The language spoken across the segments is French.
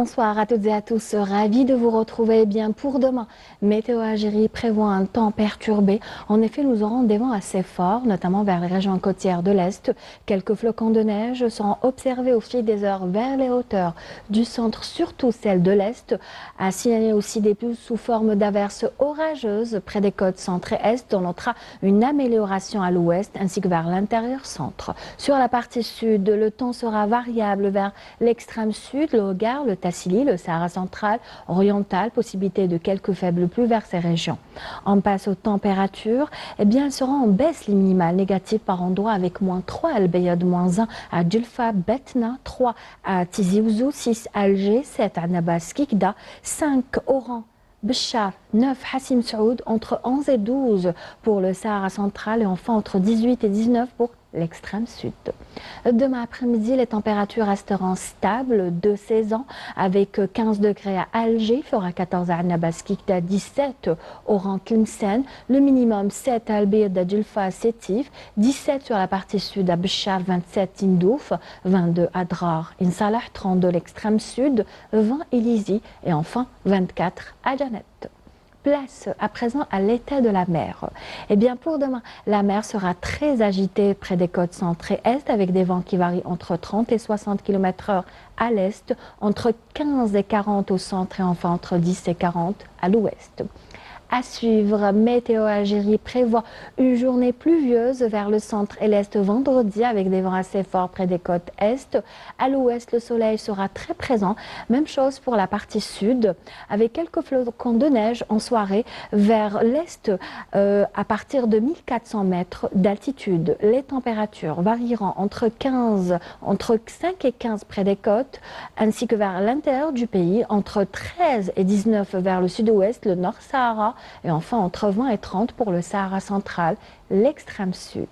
Bonsoir à toutes et à tous, ravi de vous retrouver. Bien pour demain, Météo Algérie prévoit un temps perturbé. En effet, nous aurons des vents assez forts, notamment vers les régions côtières de l'Est. Quelques flocons de neige seront observés au fil des heures vers les hauteurs du centre, surtout celles de l'Est. À signaler aussi des pluies sous forme d'averses orageuses près des côtes centre et Est. On notera une amélioration à l'Ouest ainsi que vers l'intérieur centre. Sur la partie sud, le temps sera variable vers l'extrême sud, le Hogar, le Tassili, le Sahara central, oriental, possibilité de quelques faibles pluies vers ces régions. On passe aux températures. Eh bien, elles seront en baisse, les minimales négatives par endroit avec -3 à El Beyoad, -1 à Djelfa, Betna, 3 à Tizi Ouzou, 6 à Alger, 7 à Nabas, Kikda, 5 Oran, Béchar, 9 Hassim Saoud, entre 11 et 12 pour le Sahara central et enfin entre 18 et 19 pour l'extrême sud. Demain après-midi, les températures resteront stables de 16 ans avec 15 degrés à Alger, il fera 14 à Annabas, Kikda, 17 au Tlemcen, le minimum 7 à Albir, Djelfa, Sétif, 17 sur la partie sud à Béchar, 27 Tindouf, 22 à Drar, Insalah, 32 l'extrême sud, 20 Ilizi et enfin 24 à Janet. Place à présent à l'état de la mer. Eh bien, pour demain, la mer sera très agitée près des côtes centre et est avec des vents qui varient entre 30 et 60 km/h à l'est, entre 15 et 40 au centre et enfin entre 10 et 40 à l'ouest. À suivre, Météo Algérie prévoit une journée pluvieuse vers le centre et l'est vendredi avec des vents assez forts près des côtes est. À l'ouest, le soleil sera très présent. Même chose pour la partie sud avec quelques flocons de neige en soirée vers l'est à partir de 1400 mètres d'altitude. Les températures varieront entre 5 et 15 près des côtes ainsi que vers l'intérieur du pays entre 13 et 19 vers le sud-ouest, le nord Sahara et enfin entre 20 et 30 pour le Sahara central, l'extrême sud.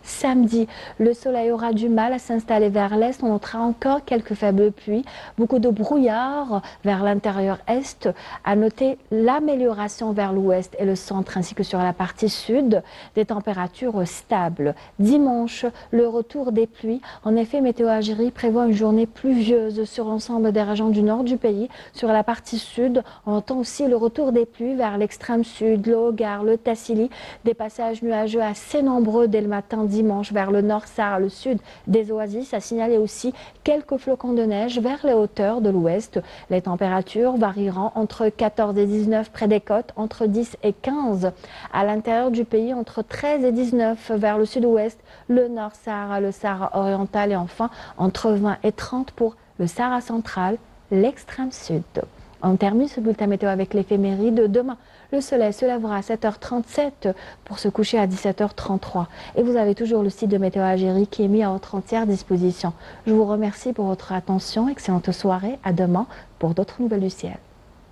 Samedi, le soleil aura du mal à s'installer vers l'est. On notera encore quelques faibles pluies, beaucoup de brouillard vers l'intérieur est. À noter l'amélioration vers l'ouest et le centre ainsi que sur la partie sud, des températures stables. Dimanche, le retour des pluies. En effet, Météo Algérie prévoit une journée pluvieuse sur l'ensemble des régions du nord du pays. Sur la partie sud, on entend aussi le retour des pluies vers l'extrême sud, le Hogar, le Tassili. Des passages nuageux assez nombreux dès le matin dimanche vers le nord Sahara, le sud des oasis. À signaler aussi quelques flocons de neige vers les hauteurs de l'ouest. Les températures varieront entre 14 et 19 près des côtes, entre 10 et 15 à l'intérieur du pays, entre 13 et 19 vers le sud-ouest, le nord Sahara, le Sahara oriental et enfin entre 20 et 30 pour le Sahara central, l'extrême sud. On termine ce bulletin météo avec l'éphéméride. Demain, le soleil se lèvera à 7h37 pour se coucher à 17h33. Et vous avez toujours le site de Météo Algérie qui est mis à votre entière disposition. Je vous remercie pour votre attention. Excellente soirée. À demain pour d'autres nouvelles du ciel.